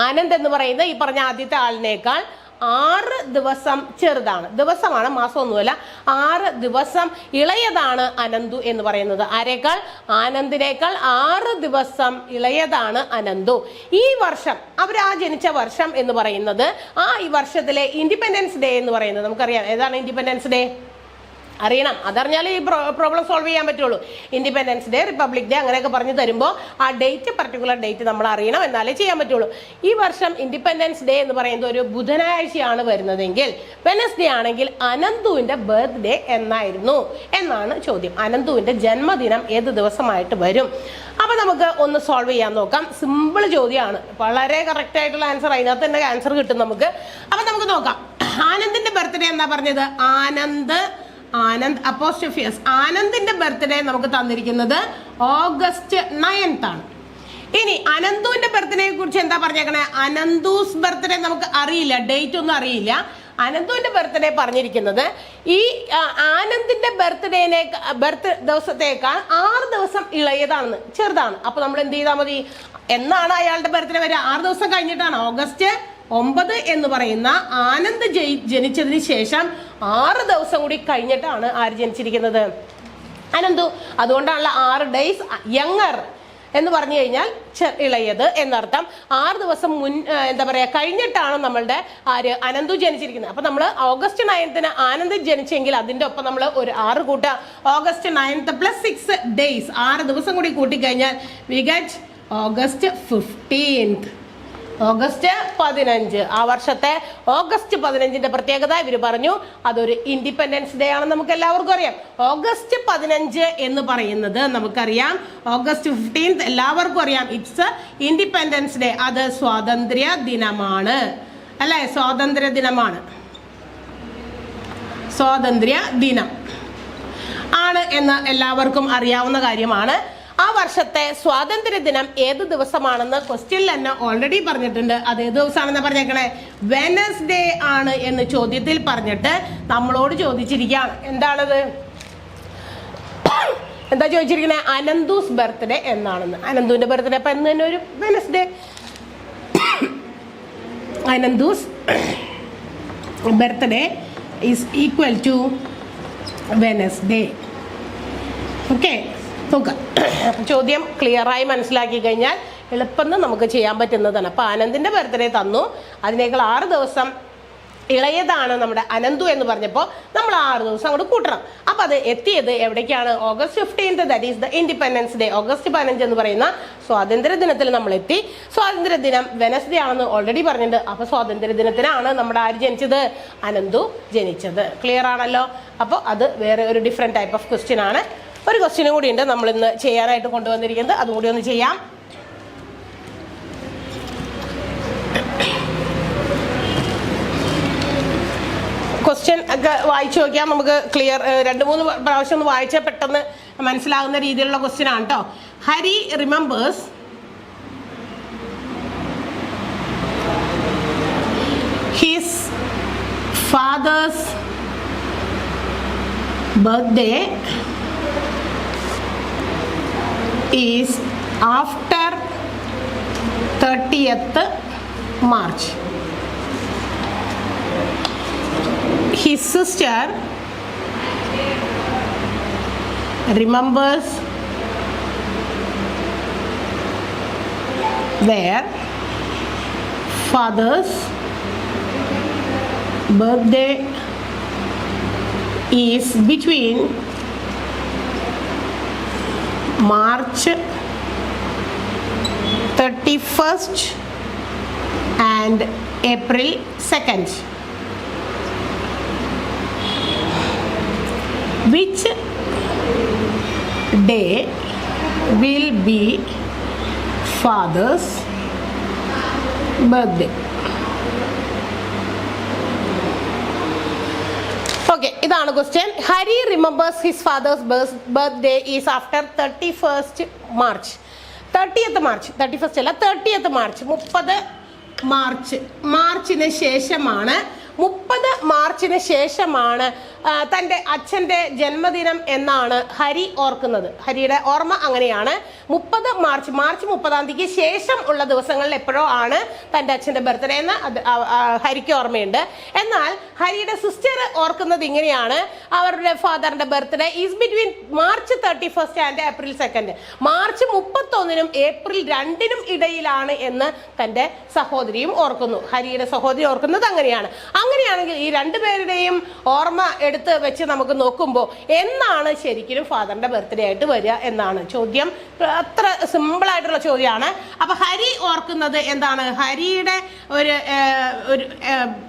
Anand എന്ന് പറയുന്ന ഈ പറഞ്ഞ ആദ്യത്തെ ആളിനേക്കാൾ 6 ദിവസം ചെറുതാണ്. ദിവസമാണ്, മാസമൊന്നുമല്ല. 6 ദിവസം ഇളയതാണ് അനന്തു എന്ന് പറയുന്നത്. ആരേക്കാൾ? ആനന്ദിനേക്കാൾ 6 ദിവസം ഇളയതാണ് അനന്തു. ഈ വർഷം അവർ ജനിച്ച വർഷം എന്ന് പറയുന്നത് ഈ വർഷത്തിലെ ഇൻഡിപെൻഡൻസ് ഡേ എന്ന് പറയുന്നത് നമുക്കറിയാം. ഏതാണ് ഇൻഡിപെൻഡൻസ് ഡേ? അറിയണം. അതറിഞ്ഞാലേ ഈ പ്രോബ്ലം സോൾവ് ചെയ്യാൻ പറ്റുള്ളൂ. ഇൻഡിപെൻഡൻസ് ഡേ, റിപ്പബ്ലിക് ഡേ അങ്ങനെയൊക്കെ പറഞ്ഞു തരുമ്പോൾ ആ ഡേറ്റ്, പർട്ടിക്കുലർ ഡേറ്റ് നമ്മൾ അറിയണം, എന്നാലേ ചെയ്യാൻ പറ്റുള്ളൂ. ഈ വർഷം ഇൻഡിപെൻഡൻസ് ഡേ എന്ന് പറയുന്നത് ഒരു ബുധനാഴ്ചയാണ് വരുന്നതെങ്കിൽ വെനസ്ഡേ ആണെങ്കിൽ അനന്തുവിന്റെ ബർത്ത്ഡേ എന്നാണ് ചോദ്യം. അനന്തുവിന്റെ ജന്മദിനം ഏത് ദിവസമായിട്ട് വരും? അപ്പൊ നമുക്ക് ഒന്ന് സോൾവ് ചെയ്യാൻ നോക്കാം. സിമ്പിൾ ചോദ്യമാണ്, വളരെ കറക്റ്റ് ആയിട്ടുള്ള ആൻസർ, അതിനകത്ത് തന്നെ ആൻസർ കിട്ടും നമുക്ക്. അപ്പൊ നമുക്ക് നോക്കാം. ആനന്ദിന്റെ ബർത്ത്ഡേ എന്താ പറഞ്ഞത്? ആനന്ദ് അപ്പോസ്ട്രോഫിയസ്. ആനന്ദിന്റെ ബർത്ത്ഡേ നമുക്ക് തന്നിരിക്കുന്നത് ഓഗസ്റ്റ് 9th ആണ്. ഇനി അനന്തുവിന്റെ ബർത്ത്ഡേയെ കുറിച്ച് എന്താ പറഞ്ഞേക്കണേ? അനന്തൂസ് ബർത്ത്ഡേ നമുക്ക് അറിയില്ല, ഡേറ്റ് ഒന്നും അറിയില്ല. അനന്തുവിന്റെ ബർത്ത്ഡേ പറഞ്ഞിരിക്കുന്നത് ഈ ആനന്ദിന്റെ ബർത്ത് ദിവസത്തേക്കാൾ 6 ദിവസം ഇളയതാണെന്ന്, ചെറുതാണ്. അപ്പൊ നമ്മൾ എന്ത് ചെയ്താൽ മതി? എന്നാണ് അയാളുടെ ബർത്ത്ഡേ വരിക? 6 ദിവസം കഴിഞ്ഞിട്ടാണ്. ഓഗസ്റ്റ് 9 എന്ന് പറയുന്ന ആനന്ദ് ജനിച്ചതിന് ശേഷം 6 ദിവസം കൂടി കഴിഞ്ഞിട്ടാണ് ആര് ജനിച്ചിരിക്കുന്നത്? അനന്തു. അതുകൊണ്ടാണല്ലോ 6 days യങ്ങർ എന്ന് പറഞ്ഞു കഴിഞ്ഞാൽ ഇളയത് എന്നർത്ഥം. 6 ദിവസം കഴിഞ്ഞിട്ടാണ് നമ്മളുടെ അനന്തു ജനിച്ചിരിക്കുന്നത്. അപ്പൊ നമ്മൾ ഓഗസ്റ്റ് 9th ആനന്ദ് ജനിച്ചെങ്കിൽ അതിന്റെ ഒപ്പം നമ്മൾ ഒരു 6 കൂട്ടുക. ഓഗസ്റ്റ് 9th + 6 days, 6 ദിവസം കൂടി കൂട്ടിക്കഴിഞ്ഞാൽ we get August 15th. August 15. ആ വർഷത്തെ ഓഗസ്റ്റ് 15ന്റെ പ്രത്യേകത ഇവർ പറഞ്ഞു, അതൊരു ഇൻഡിപെൻഡൻസ് ഡേ ആണെന്ന് നമുക്ക് എല്ലാവർക്കും അറിയാം. ഓഗസ്റ്റ് 15 എന്ന് പറയുന്നത് നമുക്കറിയാം. ഓഗസ്റ്റ് 15th എല്ലാവർക്കും അറിയാം, ഇറ്റ്സ് ഇൻഡിപെൻഡൻസ് ഡേ. അത് സ്വാതന്ത്ര്യ ദിനമാണ് അല്ലെ? സ്വാതന്ത്ര്യ ദിനമാണ്, സ്വാതന്ത്ര്യ ദിനം ആണ് എന്ന് എല്ലാവർക്കും അറിയാവുന്ന കാര്യമാണ്. ആ വർഷത്തെ സ്വാതന്ത്ര്യ ദിനം ഏത് ദിവസമാണെന്ന് ക്വസ്റ്റ്യനിൽ തന്നെ ഓൾറെഡി പറഞ്ഞിട്ടുണ്ട്. അത് ഏത് ദിവസമാണെന്ന് പറഞ്ഞേക്കണേ? വെനസ്ഡേ ആണ് എന്ന് ചോദ്യത്തിൽ പറഞ്ഞിട്ട് നമ്മളോട് ചോദിച്ചിരിക്കുകയാണ്. എന്താണത്? എന്താ ചോദിച്ചിരിക്കുന്നത്? അനന്തൂസ് ബർത്ത്ഡേ എന്നാണെന്ന്. അനന്തുവിന്റെ ബർത്ത്ഡേ അപ്പൊ എന്ന് തന്നെ ഒരു Wednesday. Ananthu's birthday is equal to Wednesday. Okay, നോക്കാം. ചോദ്യം ക്ലിയറായി മനസ്സിലാക്കി കഴിഞ്ഞാൽ എളുപ്പം നമുക്ക് ചെയ്യാൻ പറ്റുന്നതാണ്. അപ്പൊ ആനന്ദിന്റെ ബർത്ത്ഡേ തന്നു, അതിനേക്കാൾ 6 ദിവസം ഇളയതാണ് നമ്മുടെ അനന്തു എന്ന് പറഞ്ഞപ്പോൾ നമ്മൾ 6 ദിവസം അങ്ങോട്ട് കൂട്ടണം. അപ്പൊ അത് എത്തിയത് എവിടേക്കാണ്? August 15th, that is the independence day. August 15 എന്ന് പറയുന്ന സ്വാതന്ത്ര്യ ദിനത്തിൽ നമ്മൾ എത്തി. സ്വാതന്ത്ര്യ ദിനം വെനസ്ഡേ ആണെന്ന് ഓൾറെഡി പറഞ്ഞിട്ടുണ്ട്. അപ്പൊ സ്വാതന്ത്ര്യ ദിനത്തിനാണ് നമ്മുടെ ആര് ജനിച്ചത്? അനന്തു ജനിച്ചത്. ക്ലിയർ ആണല്ലോ? അപ്പോൾ അത് വേറെ ഒരു ഡിഫറെന്റ് ടൈപ്പ് ഓഫ് ക്വസ്റ്റ്യൻ ആണ്. ഒരു ക്വസ്റ്റ്യനും കൂടി ഉണ്ട് നമ്മൾ ഇന്ന് ചെയ്യാനായിട്ട് കൊണ്ടുവന്നിരിക്കുന്നത്. അതും കൂടി ഒന്ന് ചെയ്യാം. ക്വസ്റ്റ്യൻ ഒക്കെ വായിച്ചു നോക്കിയാൽ നമുക്ക് ക്ലിയർ, 2-3 പ്രാവശ്യം ഒന്ന് വായിച്ചാൽ പെട്ടെന്ന് മനസ്സിലാകുന്ന രീതിയിലുള്ള ക്വസ്റ്റ്യൻ ആണ് കേട്ടോ. Hari remembers his fathers birthday is after 30th March. His sister remembers their father's birthday is between March 31st and April 2nd. Which day will be father's birthday? Okay, ഇതാണ് question. Hari remembers his fathers birthday is after 31st March. 30th March, 31st അല്ല, 30th March, 30 മാർച്ചിന് ശേഷമാണ് 30 മാർച്ചിന് ശേഷമാണ് തൻ്റെ അച്ഛൻ്റെ ജന്മദിനം എന്നാണ് ഹരി ഓർക്കുന്നത്. ഹരിയുടെ ഓർമ്മ അങ്ങനെയാണ്. 30 മാർച്ച് 30 ശേഷം ഉള്ള ദിവസങ്ങളിൽ എപ്പോഴോ ആണ് തൻ്റെ അച്ഛൻ്റെ ബർത്ത്ഡേ എന്ന് ഹരിക്ക് ഓർമ്മയുണ്ട്. എന്നാൽ ഹരിയുടെ സിസ്റ്റർ ഓർക്കുന്നത് ഇങ്ങനെയാണ്, അവരുടെ ഫാദറിന്റെ birthday is between March 31st and April 2nd. March 31നും April 2നും ഇടയിലാണ് എന്ന് തൻ്റെ സഹോദരിയും ഓർക്കുന്നു. ഹരിയുടെ സഹോദരി ഓർക്കുന്നത് അങ്ങനെയാണ്. അങ്ങനെയാണെങ്കിൽ ഈ 2 പേരുടെയും ഓർമ്മ എടുത്ത് വെച്ച് നമുക്ക് നോക്കുമ്പോൾ എന്നാണ് ശരിക്കും ഫാദറിന്റെ ബർത്ത്ഡേ ആയിട്ട് വരിക എന്നാണ് ചോദ്യം. അത്ര സിമ്പിൾ ആയിട്ടുള്ള ചോദ്യമാണ്. അപ്പൊ ഹരി ഓർക്കുന്നത് എന്താണ്? ഹരിയുടെ ഒരു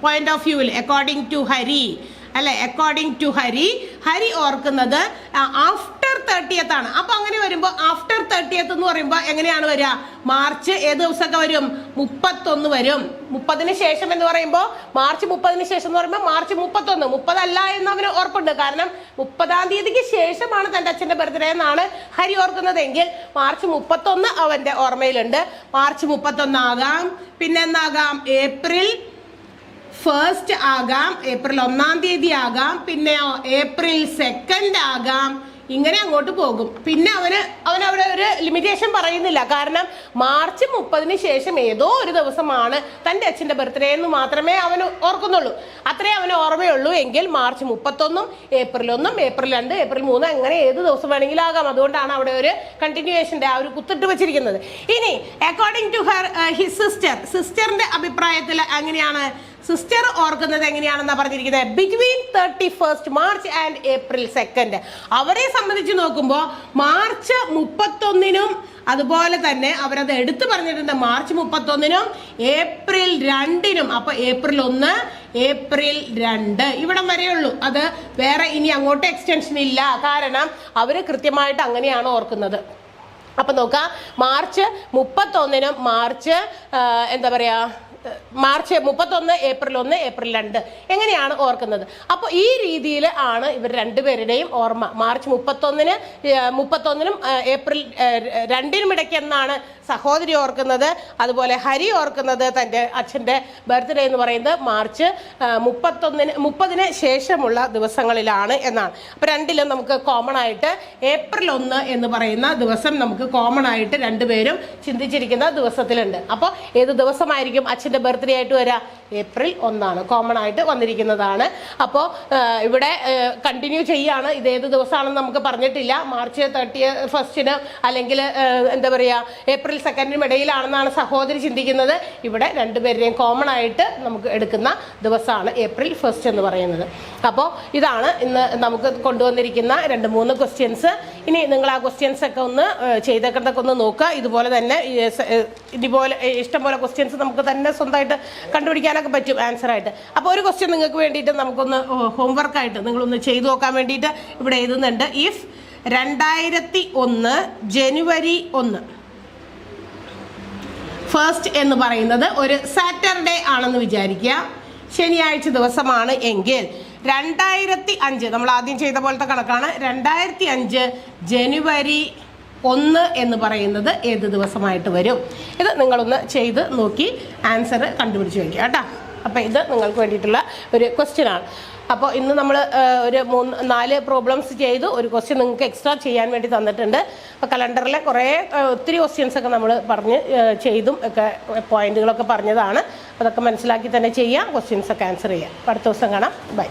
പോയിന്റ് ഓഫ് വ്യൂവിൽ അക്കോർഡിംഗ് ടു ഹരി അല്ലെ, അക്കോർഡിംഗ് ടു ഹരി ഓർക്കുന്നത് ആഫ്റ്റർ 30th ആണ്. അപ്പൊ അങ്ങനെ വരുമ്പോൾ ആഫ്റ്റർ 30th എന്ന് പറയുമ്പോൾ എങ്ങനെയാണ് വരിക? മാർച്ച് ഏത് ദിവസമൊക്കെ വരും? 31 വരും. 30-ന് ശേഷം എന്ന് പറയുമ്പോൾ March 30-ന് ശേഷം എന്ന് പറയുമ്പോൾ March 31. 30 അല്ല എന്ന് അവന് ഓർപ്പുണ്ട്. കാരണം 30-ാം തീയതിക്ക് ശേഷമാണ് തൻ്റെ അച്ഛൻ്റെ ബർത്ത്ഡേ എന്നാണ് ഹരി ഓർക്കുന്നതെങ്കിൽ March 31 അവന്റെ ഓർമ്മയിലുണ്ട്. March 31 ആകാം, പിന്നെ എന്നാകാം? April 1st ആകാം, April 1-ാം തീയതി ആകാം, പിന്നെയോ April 2nd ആകാം. ഇങ്ങനെ അങ്ങോട്ട് പോകും. പിന്നെ അവൻ അവിടെ ഒരു ലിമിറ്റേഷൻ പറയുന്നില്ല. കാരണം March 30-ന് ശേഷം ഏതോ ഒരു ദിവസമാണ് തൻ്റെ അച്ഛൻ്റെ ബർത്ത്ഡേ എന്ന് മാത്രമേ അവന് ഓർക്കുന്നുള്ളൂ. അത്രേ അവന് ഓർമ്മയുള്ളൂ. എങ്കിൽ March 31, April 1, April 2, April 3 അങ്ങനെ ഏത് ദിവസം വേണമെങ്കിലും ആകാം. അതുകൊണ്ടാണ് അവിടെ ഒരു കണ്ടിന്യൂവേഷൻ്റെ ആ ഒരു കുത്തിട്ട് വെച്ചിരിക്കുന്നത്. ഇനി അക്കോർഡിംഗ് ടു ഹിസ് സിസ്റ്ററിന്റെ അഭിപ്രായത്തിൽ എങ്ങനെയാണ്? സിസ്റ്റർ ഓർക്കുന്നത് എങ്ങനെയാണെന്നാ പറഞ്ഞിരിക്കുന്നത്? Between 31st March and April 2nd. അവരെ സംബന്ധിച്ച് നോക്കുമ്പോൾ March 31-നും അതുപോലെ തന്നെ അവരത് എടുത്തു പറഞ്ഞിട്ടുണ്ട്. March 31-നും April 2-നും. അപ്പൊ April 1, April 2 ഇവിടം വരെയുള്ളൂ. അത് വേറെ ഇനി അങ്ങോട്ട് എക്സ്റ്റൻഷൻ ഇല്ല. കാരണം അവര് കൃത്യമായിട്ട് അങ്ങനെയാണ് ഓർക്കുന്നത്. അപ്പൊ നോക്കാം, March 31-നും March എന്താ പറയാ മാർച്ച് 31, ഏപ്രിൽ 1, ഏപ്രിൽ 2 എങ്ങനെയാണ് ഓർക്കുന്നത്? അപ്പോൾ ഈ രീതിയിൽ ആണ് ഇവർ രണ്ടുപേരുടെയും ഓർമ്മ. മാർച്ച് 31-നും ഏപ്രിൽ 2-നും ഇടയ്ക്ക് എന്നാണ് സഹോദരി ഓർക്കുന്നത്. അതുപോലെ ഹരി ഓർക്കുന്നത് തൻ്റെ അച്ഛൻ്റെ ബർത്ത്ഡേ എന്ന് പറയുന്നത് മാർച്ച് 30-ന് ശേഷമുള്ള ദിവസങ്ങളിലാണ് എന്നാണ്. അപ്പോൾ രണ്ടിലും നമുക്ക് കോമൺ ആയിട്ട് ഏപ്രിൽ 1 എന്ന് പറയുന്ന ദിവസം നമുക്ക് കോമൺ ആയിട്ട് രണ്ടുപേരും ചിന്തിച്ചിരിക്കുന്ന ദിവസത്തിലുണ്ട്. അപ്പോൾ ഏത് ദിവസമായിരിക്കും അച്ഛൻ്റെ ബർത്ത്ഡേ ആയിട്ട് വരിക? ഏപ്രിൽ 1 കോമൺ ആയിട്ട് വന്നിരിക്കുന്നതാണ്. അപ്പോൾ ഇവിടെ കണ്ടിന്യൂ ചെയ്യാണ്. ഇതേത് ദിവസമാണെന്ന് നമുക്ക് പറഞ്ഞിട്ടില്ല. മാർച്ച് 31 അല്ലെങ്കിൽ എന്താ പറയുക ഏപ്രിൽ 2 ഇടയിലാണെന്നാണ് സഹോദരി ചിന്തിക്കുന്നത്. ഇവിടെ രണ്ടുപേരുടെയും കോമൺ ആയിട്ട് നമുക്ക് എടുക്കുന്ന ദിവസമാണ് ഏപ്രിൽ 1 എന്ന് പറയുന്നത്. അപ്പോൾ ഇതാണ് ഇന്ന് നമുക്ക് കൊണ്ടുവന്നിരിക്കുന്ന 2-3 ക്വസ്റ്റ്യൻസ്. ഇനി നിങ്ങൾ ആ ക്വസ്റ്റ്യൻസ് ഒക്കെ ഒന്ന് ചെയ്തേക്കുന്നതൊക്കെ ഒന്ന് നോക്കുക. ഇതുപോലെ തന്നെ ഇതുപോലെ ഇഷ്ടംപോലെ ക്വസ്റ്റ്യൻസ് നമുക്ക് തന്നെ സ്വന്തമായിട്ട് കണ്ടുപിടിക്കാനൊക്കെ പറ്റും ആൻസറായിട്ട്. അപ്പോൾ ഒരു ക്വസ്റ്റ്യൻ നിങ്ങൾക്ക് വേണ്ടിയിട്ട് നമുക്കൊന്ന് ഹോംവർക്കായിട്ട് നിങ്ങളൊന്ന് ചെയ്തു നോക്കാൻ വേണ്ടിയിട്ട് ഇവിടെ എഴുതുന്നുണ്ട്. ഇഫ് 2001 ജനുവരി 1 ഫസ്റ്റ് എന്ന് പറയുന്നത് ഒരു സാറ്റർഡേ ആണെന്ന് വിചാരിക്കുക, ശനിയാഴ്ച ദിവസമാണ് എങ്കിൽ 2005 നമ്മൾ ആദ്യം ചെയ്ത പോലത്തെ കണക്കാണ്. 2005 ജനുവരി 1 എന്ന് പറയുന്നത് ഏത് ദിവസമായിട്ട് വരും? ഇത് നിങ്ങളൊന്ന് ചെയ്ത് നോക്കി ആൻസർ കണ്ടുപിടിച്ച് വയ്ക്കുക കേട്ടോ. അപ്പോൾ ഇത് നിങ്ങൾക്ക് വേണ്ടിയിട്ടുള്ള ഒരു ക്വസ്റ്റ്യനാണ്. അപ്പോൾ ഇന്ന് നമ്മൾ ഒരു 3-4 പ്രോബ്ലംസ് ചെയ്തു. ഒരു ക്വസ്റ്റ്യൻ നിങ്ങൾക്ക് എക്സ്ട്രാ ചെയ്യാൻ വേണ്ടി തന്നിട്ടുണ്ട്. അപ്പോൾ കലണ്ടറിലെ ഒത്തിരി ക്വസ്റ്റ്യൻസൊക്കെ നമ്മൾ പറഞ്ഞ് ചെയ്തും ഒക്കെ പോയിന്റുകളൊക്കെ പറഞ്ഞതാണ്. അതൊക്കെ മനസ്സിലാക്കി തന്നെ ചെയ്യാം, ക്വസ്റ്റ്യൻസൊക്കെ ആൻസർ ചെയ്യാം. അടുത്ത ദിവസം കാണാം. ബൈ.